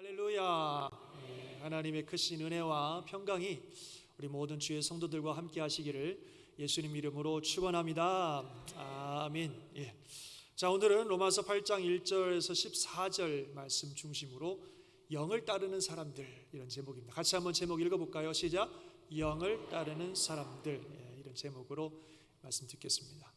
할렐루야. 하나님의 크신 은혜와 평강이 우리 모든 주의 성도들과 함께 하시기를 예수님 이름으로 축원합니다. 아멘. 자, 오늘은 로마서 8장 1절에서 14절 말씀 중심으로 영을 따르는 사람들, 이런 제목입니다. 같이 한번 제목 읽어볼까요? 시작. 영을 따르는 사람들, 이런 제목으로 말씀 듣겠습니다.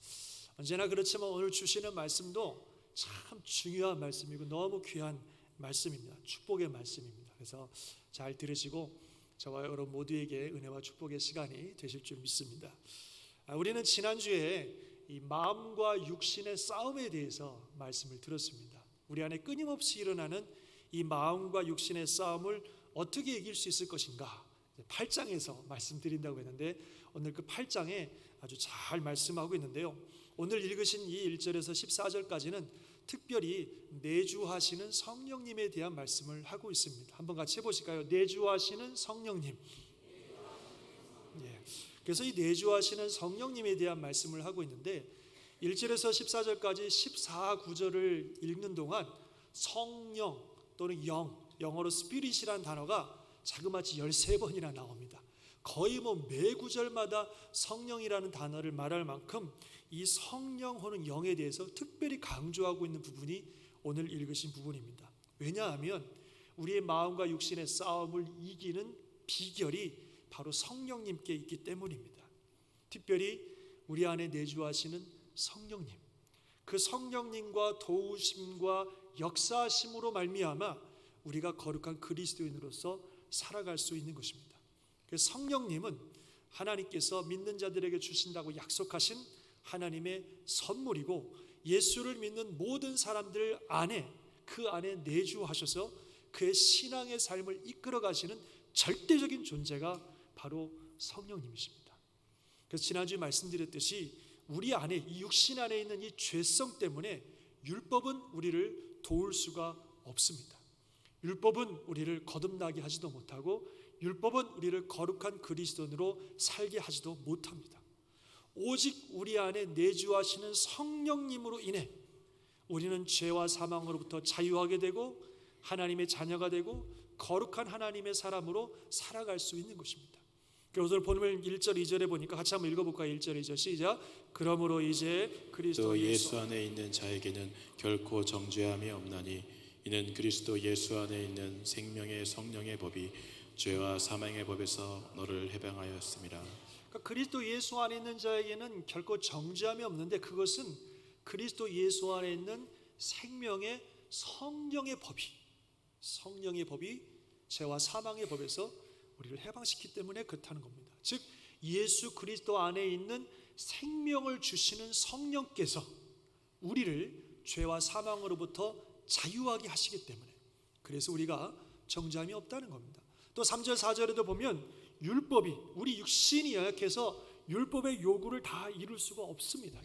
언제나 그렇지만 오늘 주시는 말씀도 참 중요한 말씀이고 너무 귀한 말씀입니다. 축복의 말씀입니다. 그래서 잘 들으시고 저와 여러분 모두에게 은혜와 축복의 시간이 되실 줄 믿습니다. 우리는 지난주에 이 마음과 육신의 싸움에 대해서 말씀을 들었습니다. 우리 안에 끊임없이 일어나는 이 마음과 육신의 싸움을 어떻게 이길 수 있을 것인가, 8장에서 말씀드린다고 했는데 오늘 그 8장에 아주 잘 말씀하고 있는데요, 오늘 읽으신 이 1절에서 14절까지는 특별히 내주하시는 성령님에 대한 말씀을 하고 있습니다. 한번 같이 해보실까요? 내주하시는 성령님. 그래서 이 내주하시는 성령님에 대한 말씀을 하고 있는데 1절에서 14절까지 14구절을 읽는 동안 성령 또는 영어로 스피릿이라는 단어가 자그마치 13번이나 나옵니다. 거의 매 구절마다 성령이라는 단어를 말할 만큼 이 성령 혹은 영에 대해서 특별히 강조하고 있는 부분이 오늘 읽으신 부분입니다. 왜냐하면 우리의 마음과 육신의 싸움을 이기는 비결이 바로 성령님께 있기 때문입니다. 특별히 우리 안에 내주하시는 성령님, 그 성령님과 도우심과 역사하심으로 말미암아 우리가 거룩한 그리스도인으로서 살아갈 수 있는 것입니다. 그래서 성령님은 하나님께서 믿는 자들에게 주신다고 약속하신 하나님의 선물이고, 예수를 믿는 모든 사람들 안에 그 안에 내주하셔서 그의 신앙의 삶을 이끌어 가시는 절대적인 존재가 바로 성령님이십니다. 그래서 지난주에 말씀드렸듯이 우리 안에, 이 육신 안에 있는 이 죄성 때문에 율법은 우리를 도울 수가 없습니다. 율법은 우리를 거듭나게 하지도 못하고 율법은 우리를 거룩한 그리스도인으로 살게 하지도 못합니다. 오직 우리 안에 내주하시는 성령님으로 인해 우리는 죄와 사망으로부터 자유하게 되고 하나님의 자녀가 되고 거룩한 하나님의 사람으로 살아갈 수 있는 것입니다. 그래서 오늘 본문 1절 2절에 보니까 같이 한번 읽어볼까요? 1절 2절 시작. 그러므로 이제 그리스도 예수 안에 있는 자에게는 결코 정죄함이 없나니 이는 그리스도 예수 안에 있는 생명의 성령의 법이 죄와 사망의 법에서 너를 해방하였습니다. 그러니까 그리스도 예수 안에 있는 자에게는 결코 정죄함이 없는데, 그것은 그리스도 예수 안에 있는 생명의 성령의 법이 죄와 사망의 법에서 우리를 해방시키기 때문에 그렇다는 겁니다. 즉 예수 그리스도 안에 있는 생명을 주시는 성령께서 우리를 죄와 사망으로부터 자유하게 하시기 때문에, 그래서 우리가 정죄함이 없다는 겁니다. 또 3절 4절에도 보면 율법이, 우리 육신이 연약해서 율법의 요구를 다 이룰 수가 없습니다.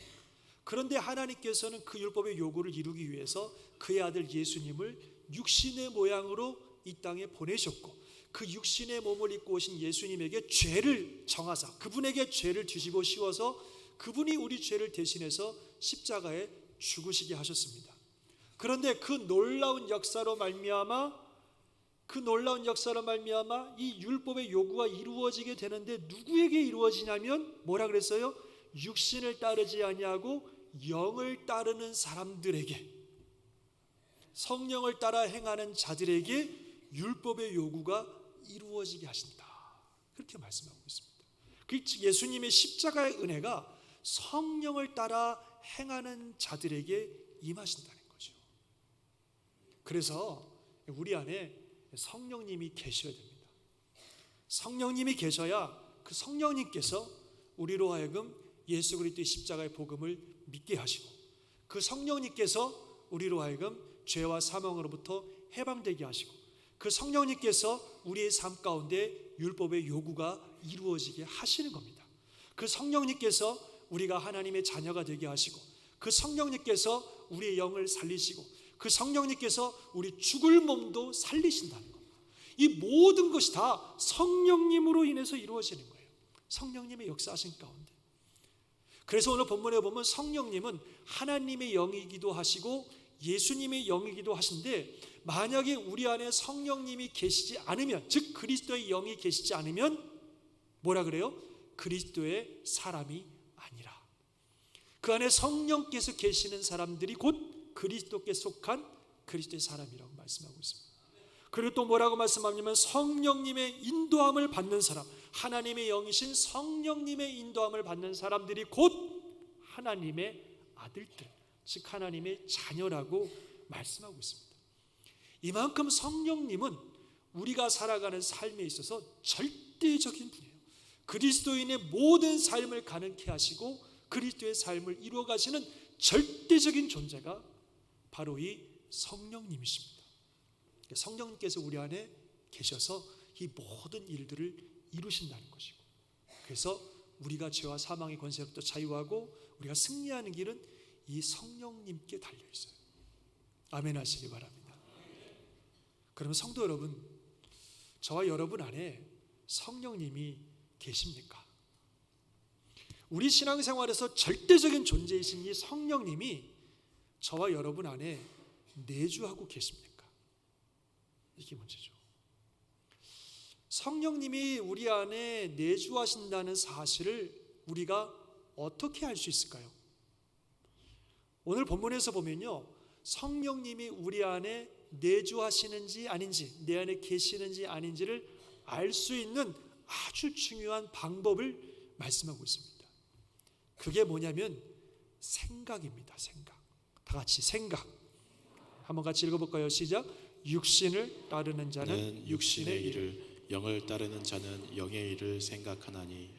그런데 하나님께서는 그 율법의 요구를 이루기 위해서 그의 아들 예수님을 육신의 모양으로 이 땅에 보내셨고, 그 육신의 몸을 입고 오신 예수님에게 죄를 정하사 그분에게 죄를 뒤집어 씌워서 그분이 우리 죄를 대신해서 십자가에 죽으시게 하셨습니다. 그런데 그 놀라운 역사로 말미암아 이 율법의 요구가 이루어지게 되는데, 누구에게 이루어지냐면 뭐라 그랬어요? 육신을 따르지 아니하고 영을 따르는 사람들에게, 성령을 따라 행하는 자들에게 율법의 요구가 이루어지게 하신다, 그렇게 말씀하고 있습니다. 예수님의 십자가의 은혜가 성령을 따라 행하는 자들에게 임하신다는 거죠. 그래서 우리 안에 성령님이 계셔야 됩니다. 성령님이 계셔야 그 성령님께서 우리로 하여금 예수 그리스도의 십자가의 복음을 믿게 하시고, 그 성령님께서 우리로 하여금 죄와 사망으로부터 해방되게 하시고, 그 성령님께서 우리의 삶 가운데 율법의 요구가 이루어지게 하시는 겁니다. 그 성령님께서 우리가 하나님의 자녀가 되게 하시고, 그 성령님께서 우리의 영을 살리시고, 그 성령님께서 우리 죽을 몸도 살리신다는 겁니다. 이 모든 것이 다 성령님으로 인해서 이루어지는 거예요. 성령님의 역사하신 가운데. 그래서 오늘 본문에 보면 성령님은 하나님의 영이기도 하시고 예수님의 영이기도 하신데 만약에 우리 안에 성령님이 계시지 않으면, 즉 그리스도의 영이 계시지 않으면 뭐라 그래요? 그리스도의 사람이 아니라. 그 안에 성령께서 계시는 사람들이 곧 그리스도께 속한 그리스도의 사람이라고 말씀하고 있습니다. 그리고 또 뭐라고 말씀하냐면 성령님의 인도함을 받는 사람, 하나님의 영이신 성령님의 인도함을 받는 사람들이 곧 하나님의 아들들, 즉 하나님의 자녀라고 말씀하고 있습니다. 이만큼 성령님은 우리가 살아가는 삶에 있어서 절대적인 분이에요. 그리스도인의 모든 삶을 가능케 하시고 그리스도의 삶을 이루어 가시는 절대적인 존재가 바로 이 성령님이십니다. 성령님께서 우리 안에 계셔서 이 모든 일들을 이루신다는 것이고, 그래서 우리가 죄와 사망의 권세로부터 자유하고 우리가 승리하는 길은 이 성령님께 달려 있어요. 아멘 하시기 바랍니다. 그러면 성도 여러분, 저와 여러분 안에 성령님이 계십니까? 우리 신앙생활에서 절대적인 존재이신 이 성령님이 저와 여러분 안에 내주하고 계십니까? 이게 문제죠. 성령님이 우리 안에 내주하신다는 사실을 우리가 어떻게 알 수 있을까요? 오늘 본문에서 보면요, 성령님이 우리 안에 내주하시는지 아닌지, 내 안에 계시는지 아닌지를 알 수 있는 아주 중요한 방법을 말씀하고 있습니다. 그게 뭐냐면 생각입니다. 생각. 다 같이 생각. 한번 같이 읽어볼까요? 시작. 육신을 따르는 자는 육신의 일을, 영을 따르는 자는 영의 일을 생각하나니.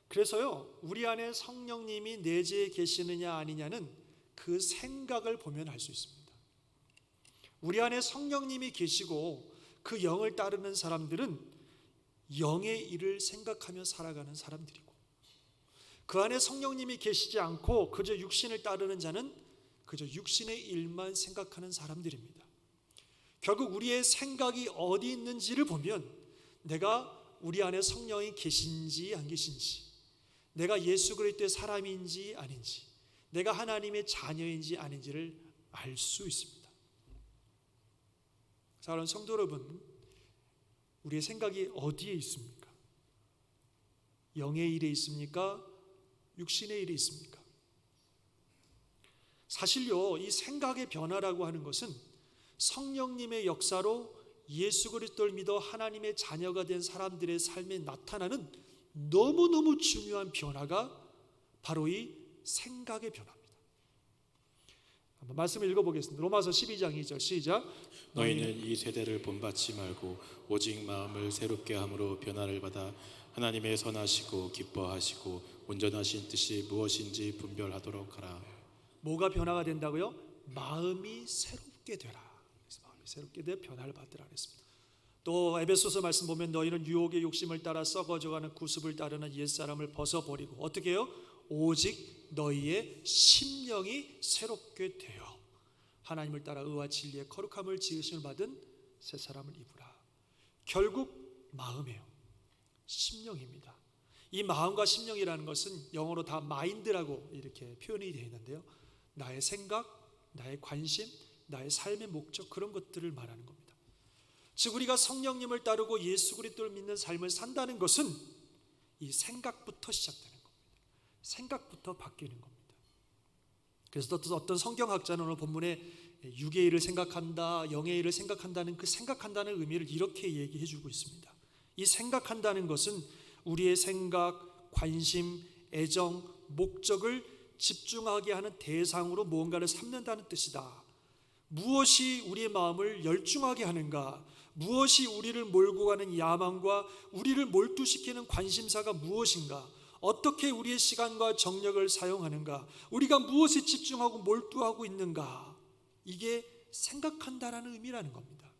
그래서요, 우리 안에 성령님이 내재해 계시느냐 아니냐는 그 생각을 보면 알 수 있습니다. 우리 안에 성령님이 계시고 그 영을 따르는 사람들은 영의 일을 생각하며 살아가는 사람들이고, 그 안에 성령님이 계시지 않고 그저 육신을 따르는 자는 그저 육신의 일만 생각하는 사람들입니다. 결국 우리의 생각이 어디 있는지를 보면 내가 우리 안에 성령이 계신지 안 계신지, 내가 예수 그리스도의 사람인지 아닌지, 내가 하나님의 자녀인지 아닌지를 알 수 있습니다. 사랑하는 성도 여러분, 우리의 생각이 어디에 있습니까? 영의 일에 있습니까? 육신의 일에 있습니까? 사실요, 이 생각의 변화라고 하는 것은 성령님의 역사로 예수 그리스도를 믿어 하나님의 자녀가 된 사람들의 삶에 나타나는 너무너무 중요한 변화가 바로 이 생각의 변화입니다. 한번 말씀을 읽어보겠습니다. 로마서 12장 2절 시작. 너희는 이 세대를 본받지 말고 오직 마음을 새롭게 함으로 변화를 받아 하나님의 선하시고 기뻐하시고 온전하신 뜻이 무엇인지 분별하도록 하라. 뭐가 변화가 된다고요? 마음이 새롭게 되라. 마음이 새롭게 되 변화를 받으라 그랬습니다. 또 에베소서 말씀 보면 너희는 유혹의 욕심을 따라 썩어져가는 구습을 따르는 옛사람을 벗어버리고 어떻게 해요? 오직 너희의 심령이 새롭게 되어 하나님을 따라 의와 진리의 거룩함을 지으심을 받은 새 사람을 입으라. 결국 마음이에요. 심령입니다. 이 마음과 심령이라는 것은 영어로 다 마인드라고 이렇게 표현이 되어 있는데요, 나의 생각, 나의 관심, 나의 삶의 목적, 그런 것들을 말하는 겁니다. 즉 우리가 성령님을 따르고 예수 그리스도를 믿는 삶을 산다는 것은 이 생각부터 시작되는 겁니다. 생각부터 바뀌는 겁니다. 그래서 어떤 성경학자는 오늘 본문에 육의 일을 생각한다, 영의 일을 생각한다는 그 생각한다는 의미를 이렇게 얘기해 주고 있습니다. 이 생각한다는 것은 우리의 생각, 관심, 애정, 목적을 집중하게 하는 대상으로 무언가를 삼는다는 뜻이다. 무엇이 우리의 마음을 열중하게 하는가, 무엇이 우리를 몰고 가는 야망과 우리를 몰두시키는 관심사가 무엇인가, 어떻게 우리의 시간과 정력을 사용하는가, 우리가 무엇에 집중하고 몰두하고 있는가, 이게 생각한다라는 의미라는 겁니다.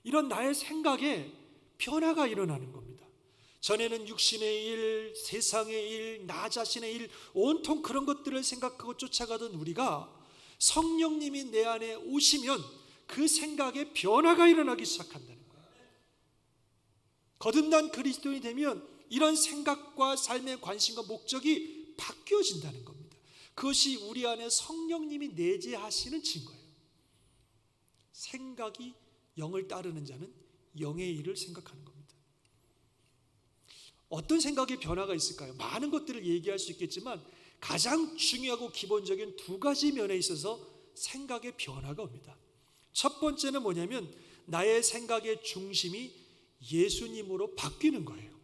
이런 나의 생각에 변화가 일어나는 겁니다. 전에는 육신의 일, 세상의 일, 나 자신의 일, 온통 그런 것들을 생각하고 쫓아가던 우리가 성령님이 내 안에 오시면 그 생각에 변화가 일어나기 시작한다는 거예요. 거듭난 그리스도인이 되면 이런 생각과 삶의 관심과 목적이 바뀌어진다는 겁니다. 그것이 우리 안에 성령님이 내재하시는 증거예요. 생각이 영을 따르는 자는 영의 일을 생각하는 겁니다. 어떤 생각의 변화가 있을까요? 많은 것들을 얘기할 수 있겠지만 가장 중요하고 기본적인 두 가지 면에 있어서 생각의 변화가 옵니다. 첫 번째는 뭐냐면 나의 생각의 중심이 예수님으로 바뀌는 거예요.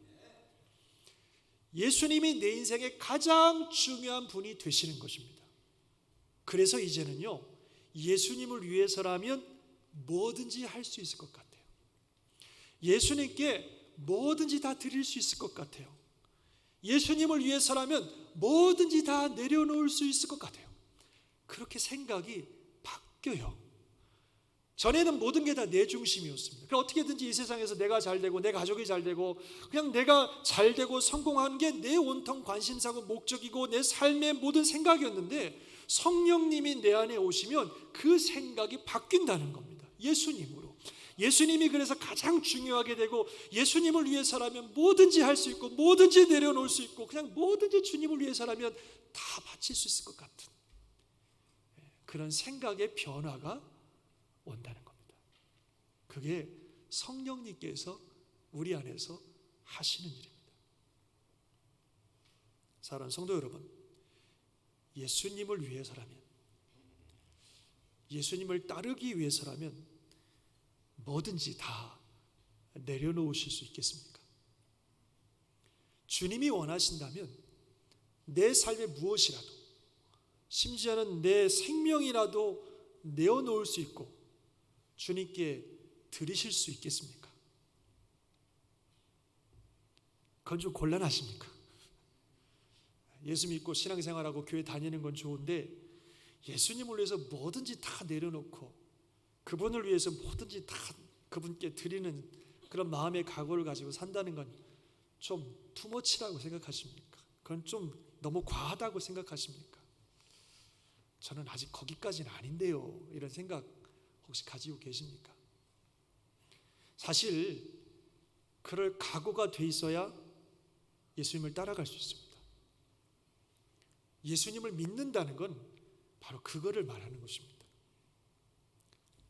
예수님이 내 인생의 가장 중요한 분이 되시는 것입니다. 그래서 이제는요, 예수님을 위해서라면 뭐든지 할 수 있을 것 같아요. 예수님께 뭐든지 다 드릴 수 있을 것 같아요. 예수님을 위해서라면 뭐든지 다 내려놓을 수 있을 것 같아요. 그렇게 생각이 바뀌어요. 전에는 모든 게 다 내 중심이었습니다. 그럼 어떻게든지 이 세상에서 내가 잘 되고 내 가족이 잘 되고 그냥 내가 잘 되고 성공하는 게 내 온통 관심사고 목적이고 내 삶의 모든 생각이었는데 성령님이 내 안에 오시면 그 생각이 바뀐다는 겁니다. 예수님으로. 예수님이 그래서 가장 중요하게 되고 예수님을 위해서라면 뭐든지 할 수 있고 뭐든지 내려놓을 수 있고 그냥 뭐든지 주님을 위해서라면 다 바칠 수 있을 것 같은 그런 생각의 변화가 온다는 겁니다. 그게 성령님께서 우리 안에서 하시는 일입니다. 사랑하는 성도 여러분, 예수님을 위해서라면, 예수님을 따르기 위해서라면 뭐든지 다 내려놓으실 수 있겠습니까? 주님이 원하신다면 내 삶의 무엇이라도, 심지어는 내 생명이라도 내어놓을 수 있고 주님께 드리실 수 있겠습니까? 그건 좀 곤란하십니까? 예수 믿고 신앙생활하고 교회 다니는 건 좋은데 예수님을 위해서 뭐든지 다 내려놓고 그분을 위해서 뭐든지 다 그분께 드리는 그런 마음의 각오를 가지고 산다는 건 좀 투머치라고 생각하십니까? 그건 좀 너무 과하다고 생각하십니까? 저는 아직 거기까지는 아닌데요. 이런 생각 혹시 가지고 계십니까? 사실 그럴 각오가 돼 있어야 예수님을 따라갈 수 있습니다. 예수님을 믿는다는 건 바로 그거를 말하는 것입니다.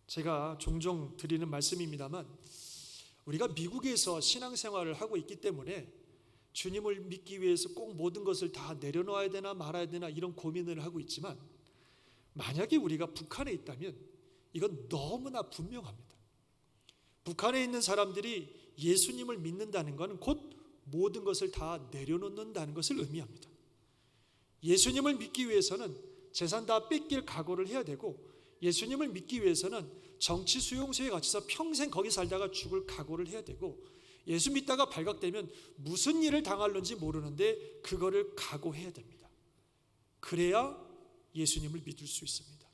제가 종종 드리는 말씀입니다만 우리가 미국에서 신앙생활을 하고 있기 때문에 주님을 믿기 위해서 꼭 모든 것을 다 내려놓아야 되나 말아야 되나 이런 고민을 하고 있지만 만약에 우리가 북한에 있다면 이건 너무나 분명합니다. 북한에 있는 사람들이 예수님을 믿는다는 것은 곧 모든 것을 다 내려놓는다는 것을 의미합니다. 예수님을 믿기 위해서는 재산 다 뺏길 각오를 해야 되고 예수님을 믿기 위해서는 정치 수용소에 갇혀서 평생 거기 살다가 죽을 각오를 해야 되고 예수 믿다가 발각되면 무슨 일을 당할는지 모르는데 그거를 각오해야 됩니다. 그래야 예수님을 믿을 수 있습니다.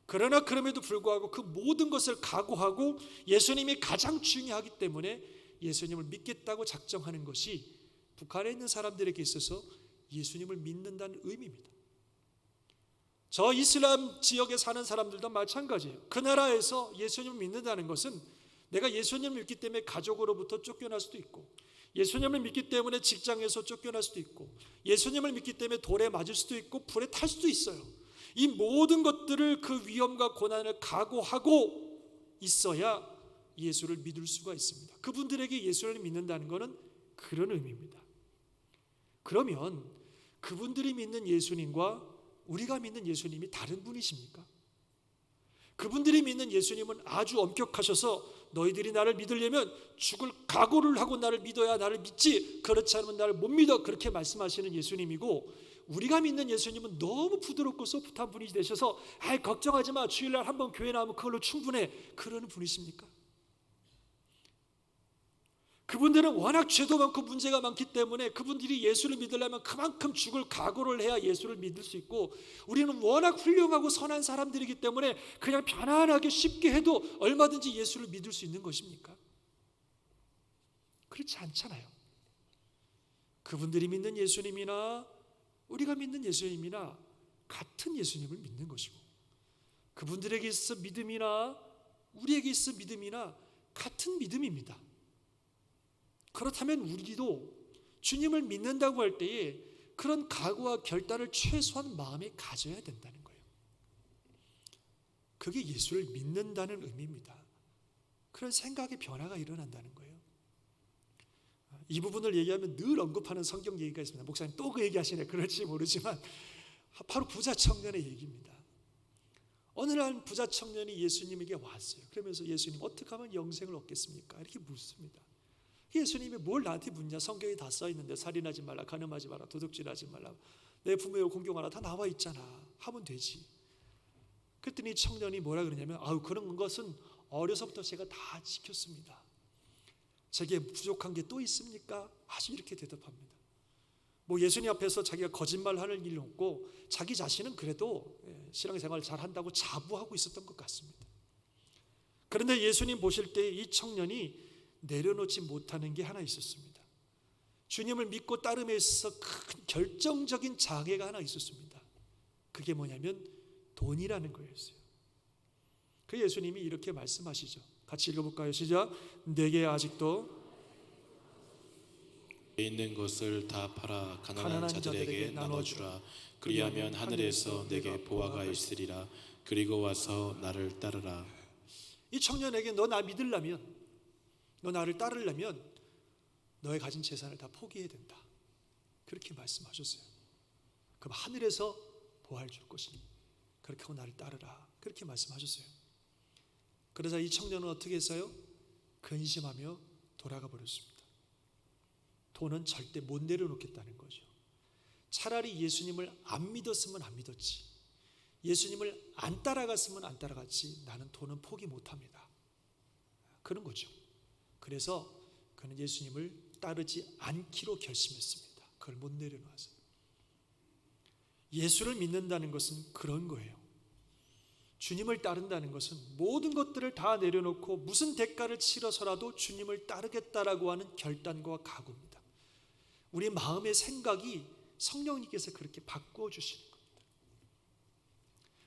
그러나 그럼에도 불구하고 그 모든 것을 각오하고 예수님이 가장 중요하기 때문에 예수님을 믿겠다고 작정하는 것이 북한에 있는 사람들에게 있어서 예수님을 믿는다는 의미입니다. 저 이슬람 지역에 사는 사람들도 마찬가지예요. 그 나라에서 예수님을 믿는다는 것은 내가 예수님을 믿기 때문에 가족으로부터 쫓겨날 수도 있고 예수님을 믿기 때문에 직장에서 쫓겨날 수도 있고 예수님을 믿기 때문에 돌에 맞을 수도 있고 불에 탈 수도 있어요. 이 모든 것들을 그 위험과 고난을 각오하고 있어야 예수를 믿을 수가 있습니다. 그분들에게 예수를 믿는다는 것은 그런 의미입니다. 그러면 그분들이 믿는 예수님과 우리가 믿는 예수님이 다른 분이십니까? 그분들이 믿는 예수님은 아주 엄격하셔서 너희들이 나를 믿으려면 죽을 각오를 하고 나를 믿어야 나를 믿지 그렇지 않으면 나를 못 믿어 그렇게 말씀하시는 예수님이고 우리가 믿는 예수님은 너무 부드럽고 소프트한 분이 되셔서 걱정하지 마 주일날 한번 교회 나오면 그걸로 충분해 그러는 분이십니까? 그분들은 워낙 죄도 많고 문제가 많기 때문에 그분들이 예수를 믿으려면 그만큼 죽을 각오를 해야 예수를 믿을 수 있고 우리는 워낙 훌륭하고 선한 사람들이기 때문에 그냥 편안하게 쉽게 해도 얼마든지 예수를 믿을 수 있는 것입니까? 그렇지 않잖아요. 그분들이 믿는 예수님이나 우리가 믿는 예수님이나 같은 예수님을 믿는 것이고 그분들에게 있어 믿음이나 우리에게 있어 믿음이나 같은 믿음입니다. 그렇다면 우리도 주님을 믿는다고 할 때에 그런 각오와 결단을 최소한 마음에 가져야 된다는 거예요. 그게 예수를 믿는다는 의미입니다. 그런 생각의 변화가 일어난다는 거예요. 이 부분을 얘기하면 늘 언급하는 성경 얘기가 있습니다. 목사님 또 그 얘기하시네. 그럴지 모르지만 바로 부자 청년의 얘기입니다. 어느 날 부자 청년이 예수님에게 왔어요. 그러면서 예수님, 어떻게 하면 영생을 얻겠습니까? 이렇게 묻습니다. 예수님이 뭘 나한테 묻냐? 성경에 다 써 있는데 살인하지 말라, 간음하지 마라, 도둑질하지 말라, 내 부모를 공경하라, 다 나와 있잖아. 하면 되지. 그랬더니 청년이 뭐라 그러냐면, 그런 것은 어려서부터 제가 다 지켰습니다. 제게 부족한 게 또 있습니까? 아주 이렇게 대답합니다. 예수님 앞에서 자기가 거짓말하는 일이 없고 자기 자신은 그래도 신앙생활을 잘한다고 자부하고 있었던 것 같습니다. 그런데 예수님 보실 때 이 청년이 내려놓지 못하는 게 하나 있었습니다. 주님을 믿고 따름에 있어서 큰 결정적인 장애가 하나 있었습니다. 그게 뭐냐면 돈이라는 거였어요. 그 예수님이 이렇게 말씀하시죠. 같이 읽어볼까요? 시작. 내게 아직도 있는 것을 다 팔아 가난한 자들에게 나눠주라. 그리하면 하늘에서 내게 보화가 있으리라. 그리고 와서 나를 따르라. 이 청년에게 너 나 믿으려면, 너 나를 따르려면 너의 가진 재산을 다 포기해야 된다. 그렇게 말씀하셨어요. 그럼 하늘에서 보화를 줄 것이니 그렇게 하고 나를 따르라. 그렇게 말씀하셨어요. 그러자 이 청년은 어떻게 했어요? 근심하며 돌아가 버렸습니다. 돈은 절대 못 내려놓겠다는 거죠. 차라리 예수님을 안 믿었으면 안 믿었지, 예수님을 안 따라갔으면 안 따라갔지, 나는 돈은 포기 못합니다. 그런 거죠. 그래서 그는 예수님을 따르지 않기로 결심했습니다. 그걸 못 내려놔서. 예수를 믿는다는 것은 그런 거예요. 주님을 따른다는 것은 모든 것들을 다 내려놓고 무슨 대가를 치러서라도 주님을 따르겠다라고 하는 결단과 각오입니다. 우리 마음의 생각이 성령님께서 그렇게 바꾸어 주시는 겁니다.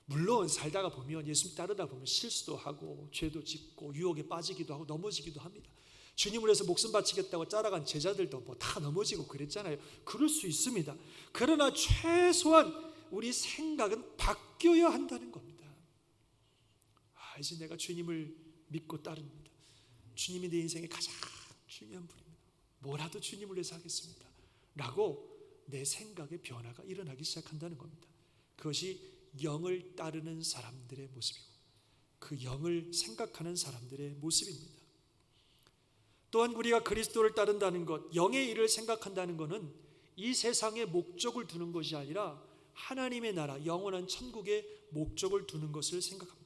물론 살다가 보면, 예수님 따르다 보면 실수도 하고 죄도 짓고 유혹에 빠지기도 하고 넘어지기도 합니다. 주님을 위해서 목숨 바치겠다고 따라간 제자들도 다 넘어지고 그랬잖아요. 그럴 수 있습니다. 그러나 최소한 우리 생각은 바뀌어야 한다는 겁니다. 이제 내가 주님을 믿고 따릅니다. 주님이 내 인생의 가장 중요한 분입니다. 뭐라도 주님을 위해서 하겠습니다 라고 내 생각의 변화가 일어나기 시작한다는 겁니다. 그것이 영을 따르는 사람들의 모습이고 그 영을 생각하는 사람들의 모습입니다. 또한 우리가 그리스도를 따른다는 것, 영의 일을 생각한다는 것은 이 세상에 목적을 두는 것이 아니라 하나님의 나라, 영원한 천국의 목적을 두는 것을 생각합니다.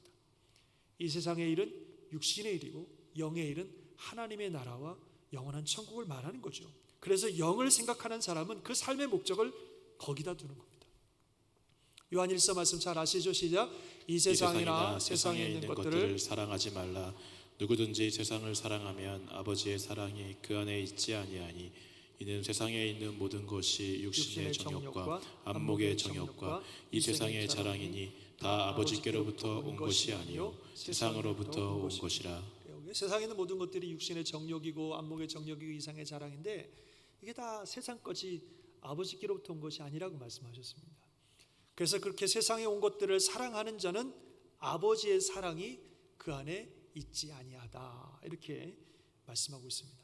이 세상의 일은 육신의 일이고 영의 일은 하나님의 나라와 영원한 천국을 말하는 거죠. 그래서 영을 생각하는 사람은 그 삶의 목적을 거기다 두는 겁니다. 요한일서 말씀 잘 아시죠? 시작. 이 세상이나 세상에 있는 것들을 사랑하지 말라. 누구든지 세상을 사랑하면 아버지의 사랑이 그 안에 있지 아니하니 이는 세상에 있는 모든 것이 육신의 정욕과 안목의 정욕과 이 세상의 자랑이니 다 아버지께로부터 온 것이 아니요 세상으로부터 온 것이라. 세상에 있는 모든 것들이 육신의 정욕이고 안목의 정욕이고 이상의 자랑인데 이게 다 세상 것이 아버지께로부터 온 것이 아니라고 말씀하셨습니다. 그래서 그렇게 세상에 온 것들을 사랑하는 자는 아버지의 사랑이 그 안에 있지 아니하다, 이렇게 말씀하고 있습니다.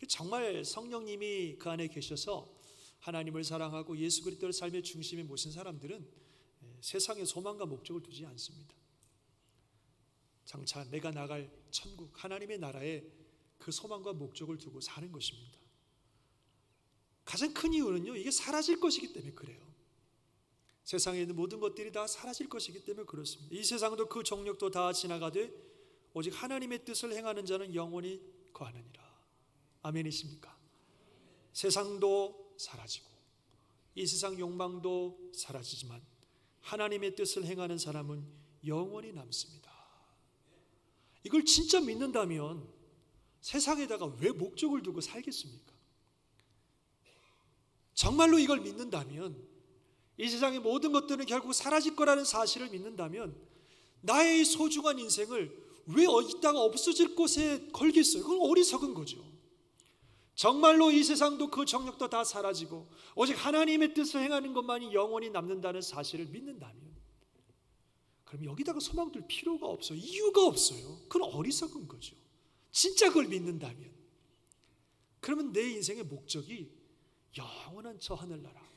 정말 성령님이 그 안에 계셔서 하나님을 사랑하고 예수 그리스도를 삶의 중심에 모신 사람들은 세상에 소망과 목적을 두지 않습니다. 장차 내가 나갈 천국, 하나님의 나라에 그 소망과 목적을 두고 사는 것입니다. 가장 큰 이유는요, 이게 사라질 것이기 때문에 그래요. 세상에 있는 모든 것들이 다 사라질 것이기 때문에 그렇습니다. 이 세상도 그 정욕도 다 지나가되 오직 하나님의 뜻을 행하는 자는 영원히 거하느니라. 아멘이십니까? 세상도 사라지고 이 세상 욕망도 사라지지만 하나님의 뜻을 행하는 사람은 영원히 남습니다. 이걸 진짜 믿는다면 세상에다가 왜 목적을 두고 살겠습니까? 정말로 이걸 믿는다면, 이 세상의 모든 것들은 결국 사라질 거라는 사실을 믿는다면 나의 소중한 인생을 왜 이따가 없어질 곳에 걸겠어요? 그건 어리석은 거죠. 정말로 이 세상도 그 정욕도 다 사라지고 오직 하나님의 뜻을 행하는 것만이 영원히 남는다는 사실을 믿는다면, 그럼 여기다가 소망 둘 필요가 없어요. 이유가 없어요. 그건 어리석은 거죠. 진짜 그걸 믿는다면, 그러면 내 인생의 목적이 영원한 저 하늘나라,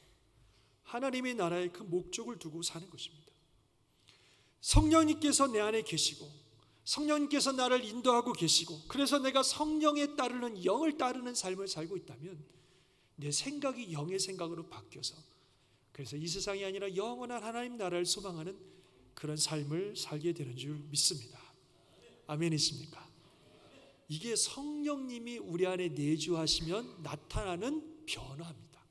하나님의 나라의 그 목적을 두고 사는 것입니다. 성령님께서 내 안에 계시고 성령님께서 나를 인도하고 계시고, 그래서 내가 성령에 따르는, 영을 따르는 삶을 살고 있다면 내 생각이 영의 생각으로 바뀌어서, 그래서 이 세상이 아니라 영원한 하나님 나라를 소망하는 그런 삶을 살게 되는 줄 믿습니다. 아멘이십니까? 이게 성령님이 우리 안에 내주하시면 나타나는 변화입니다.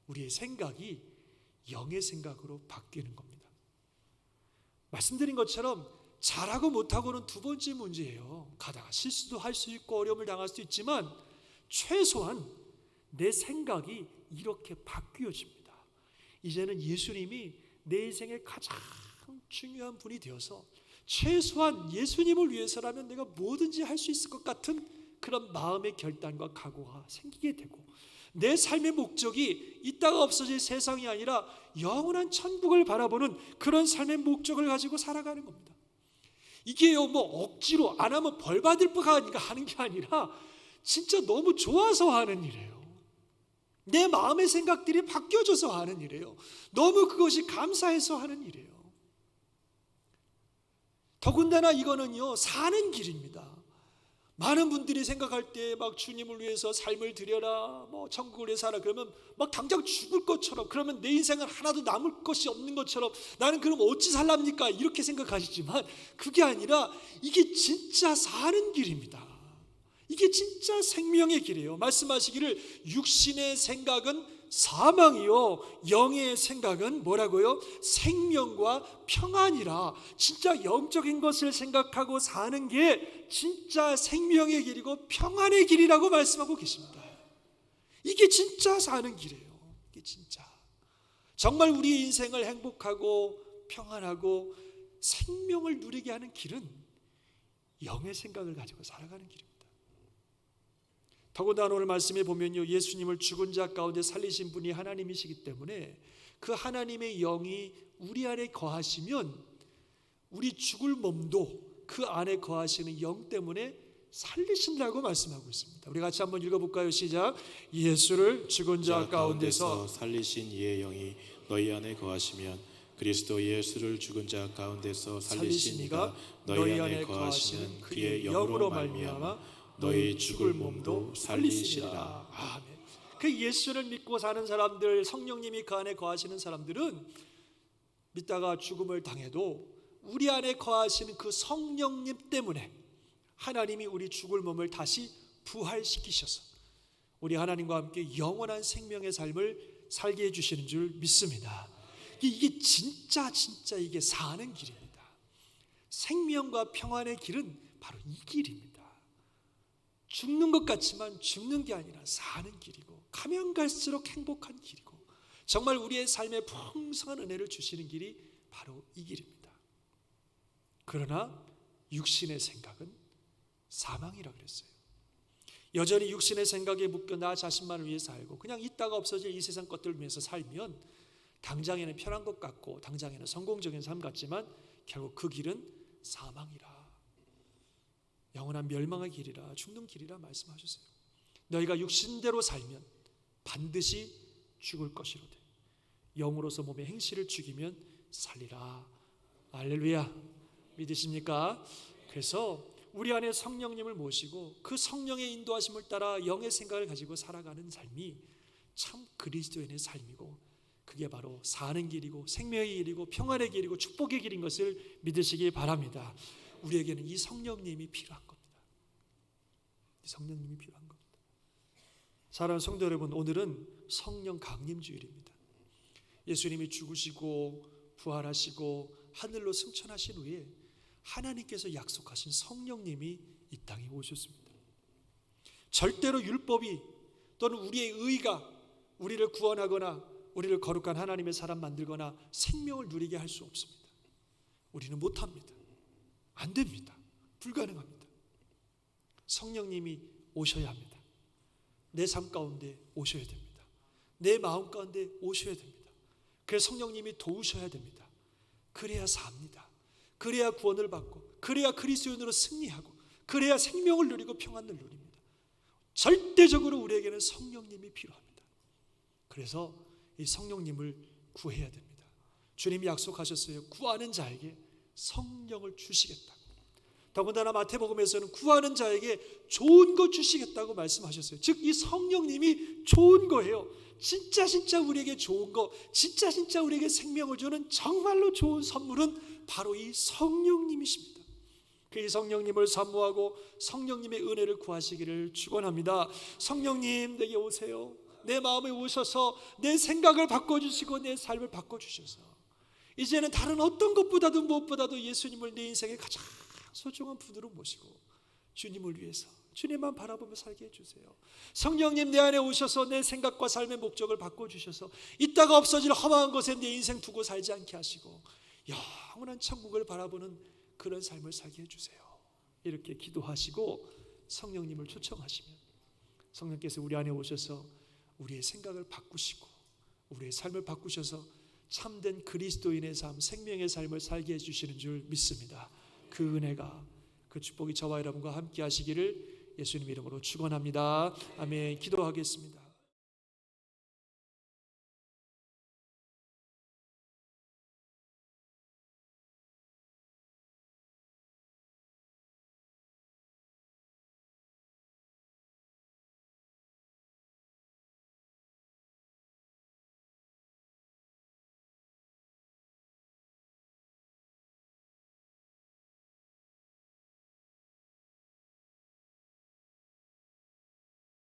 우리의 생각이 영의 생각으로 바뀌는 겁니다. 말씀드린 것처럼 잘하고 못하고는 두 번째 문제예요. 가다가 실수도 할 수 있고 어려움을 당할 수도 있지만 최소한 내 생각이 이렇게 바뀌어집니다. 이제는 예수님이 내 인생의 가장 중요한 분이 되어서 최소한 예수님을 위해서라면 내가 뭐든지 할 수 있을 것 같은 그런 마음의 결단과 각오가 생기게 되고, 내 삶의 목적이 있다가 없어질 세상이 아니라 영원한 천국을 바라보는 그런 삶의 목적을 가지고 살아가는 겁니다. 이게요, 뭐 억지로 안 하면 벌 받을 거가 하는 게 아니라 진짜 너무 좋아서 하는 일이에요. 내 마음의 생각들이 바뀌어져서 하는 일이에요. 너무 그것이 감사해서 하는 일이에요. 더군다나 이거는요, 사는 길입니다. 많은 분들이 생각할 때 막 주님을 위해서 삶을 드려라, 뭐 천국을 위해 살아, 그러면 막 당장 죽을 것처럼, 그러면 내 인생은 하나도 남을 것이 없는 것처럼 나는 그럼 어찌 살랍니까? 이렇게 생각하시지만 그게 아니라 이게 진짜 사는 길입니다. 이게 진짜 생명의 길이에요. 말씀하시기를 육신의 생각은 사망이요 영의 생각은 뭐라고요? 생명과 평안이라. 진짜 영적인 것을 생각하고 사는 게 진짜 생명의 길이고 평안의 길이라고 말씀하고 계십니다. 이게 진짜 사는 길이에요. 이게 진짜 정말 우리 인생을 행복하고 평안하고 생명을 누리게 하는 길은 영의 생각을 가지고 살아가는 길입니다. 더군다나 오늘 말씀에 보면요, 예수님을 죽은 자 가운데 살리신 분이 하나님이시기 때문에 그 하나님의 영이 우리 안에 거하시면 우리 죽을 몸도 그 안에 거하시는 영 때문에 살리신다고 말씀하고 있습니다. 우리 같이 한번 읽어볼까요? 시작. 예수를 죽은 자 가운데서 살리신 이의 영이 너희 안에 거하시면 그리스도 예수를 죽은 자 가운데서 살리신 이가 너희 안에 거하시는 그의 영으로 말미암아 너희 죽을 몸도 살리시리라. 아멘. 그 예수를 믿고 사는 사람들, 성령님이 그 안에 거하시는 사람들은 믿다가 죽음을 당해도 우리 안에 거하시는 그 성령님 때문에 하나님이 우리 죽을 몸을 다시 부활시키셔서 우리 하나님과 함께 영원한 생명의 삶을 살게 해주시는 줄 믿습니다. 이게 진짜 이게 사는 길입니다. 생명과 평안의 길은 바로 이 길입니다. 죽는 것 같지만 죽는 게 아니라 사는 길이고, 가면 갈수록 행복한 길이고, 정말 우리의 삶에 풍성한 은혜를 주시는 길이 바로 이 길입니다. 그러나 육신의 생각은 사망이라 그랬어요. 여전히 육신의 생각에 묶여 나 자신만을 위해 살고 그냥 있다가 없어질 이 세상 것들을 위해서 살면 당장에는 편한 것 같고 당장에는 성공적인 삶 같지만 결국 그 길은 사망이라, 영원한 멸망의 길이라, 죽는 길이라 말씀하셨어요. 너희가 육신대로 살면 반드시 죽을 것이로되 영으로서 몸의 행실을 죽이면 살리라. 할렐루야. 믿으십니까? 그래서 우리 안에 성령님을 모시고 그 성령의 인도하심을 따라 영의 생각을 가지고 살아가는 삶이 참 그리스도인의 삶이고, 그게 바로 사는 길이고 생명의 길이고 평안의 길이고 축복의 길인 것을 믿으시기 바랍니다. 우리에게는 이 성령님이 필요한 겁니다. 이 성령님이 필요한 겁니다. 사랑하는 성도 여러분, 오늘은 성령 강림 주일입니다. 예수님이 죽으시고 부활하시고 하늘로 승천하신 후에 하나님께서 약속하신 성령님이 이 땅에 오셨습니다. 절대로 율법이 또는 우리의 의가 우리를 구원하거나 우리를 거룩한 하나님의 사람 만들거나 생명을 누리게 할 수 없습니다. 우리는 못합니다. 안 됩니다. 불가능합니다. 성령님이 오셔야 합니다. 내 삶 가운데 오셔야 됩니다. 내 마음 가운데 오셔야 됩니다. 그래서 성령님이 도우셔야 됩니다. 그래야 삽니다. 그래야 구원을 받고, 그래야 그리스도인으로 승리하고, 그래야 생명을 누리고 평안을 누립니다. 절대적으로 우리에게는 성령님이 필요합니다. 그래서 이 성령님을 구해야 됩니다. 주님이 약속하셨어요. 구하는 자에게 성령을 주시겠다고. 더군다나 마태복음에서는 구하는 자에게 좋은 것 주시겠다고 말씀하셨어요. 즉 이 성령님이 좋은 거예요. 진짜 우리에게 좋은 거, 진짜 우리에게 생명을 주는 정말로 좋은 선물은 바로 이 성령님이십니다. 그 성령님을 사모하고 성령님의 은혜를 구하시기를 축원합니다. 성령님 내게 오세요. 내 마음에 오셔서 내 생각을 바꿔주시고 내 삶을 바꿔주셔서 이제는 다른 어떤 것보다도 무엇보다도 예수님을 내 인생의 가장 소중한 분으로 모시고 주님을 위해서 주님만 바라보며 살게 해주세요. 성령님 내 안에 오셔서 내 생각과 삶의 목적을 바꿔주셔서 있다가 없어질 험한 것에 내 인생 두고 살지 않게 하시고 영원한 천국을 바라보는 그런 삶을 살게 해주세요. 이렇게 기도하시고 성령님을 초청하시면 성령께서 우리 안에 오셔서 우리의 생각을 바꾸시고 우리의 삶을 바꾸셔서 참된 그리스도인의 삶, 생명의 삶을 살게 해주시는 줄 믿습니다. 그 은혜가, 그 축복이 저와 여러분과 함께 하시기를 예수님 이름으로 축원합니다. 아멘. 기도하겠습니다.